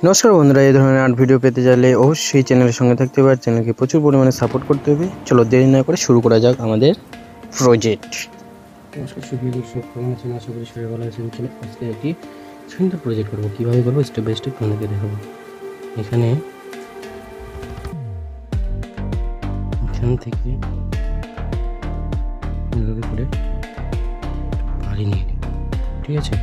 নমস্কার বন্ধুরা, এই ধরনের আর্ট ভিডিও পেতে চাইলে অবশ্যই চ্যানেলের সঙ্গে থাকতে হবে আর চ্যানেলকে প্রচুর পরিমাণে সাপোর্ট করতে হবে। চলো দেরি না করে শুরু করা যাক আমাদের প্রজেক্ট। নমস্কার সুপ্রিয় দর্শক, কেমন আছেন? আশা করি সবাই ভালো আছেন। চলো আজকে একটি সুন্দর প্রজেক্ট করবো, কীভাবে করবো স্টেপ বাই স্টেপ তোমাদেরকে দেখাবো। এখান থেকে এভাবে করে বাড়ি নিয়ে নিই, ঠিক আছে?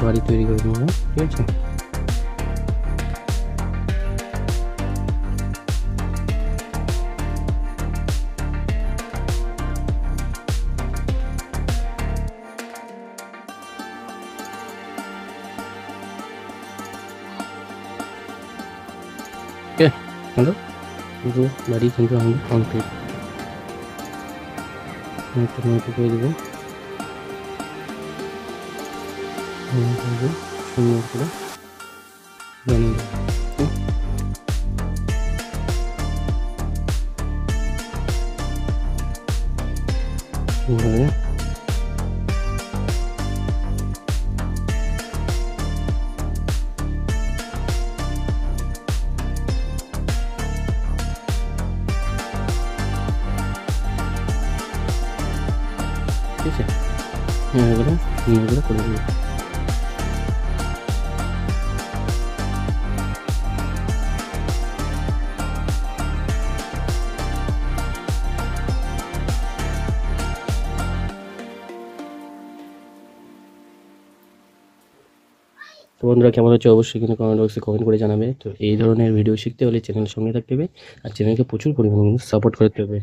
বাড়ি তৈরি করে নেবো, ঠিক আছে? হ্যালো, পুরো বাড়ি কিন্তু আমি কমপ্লিট করে দেবো সুন্দর করে বানিয়ে দেবো। ঠিক আছে, এগুলো করে দেবো। তো বন্ধুরা, কেমন হচ্ছে অবশ্যই কিন্তু কমেন্ট বক্সে কমেন্ট করে জানাবে। তো এই ধরনের ভিডিও শিখতে হলে চ্যানেলের সঙ্গে থাকতে হবে আর চ্যানেলকে প্রচুর পরিমাণে সাপোর্ট করতে হবে।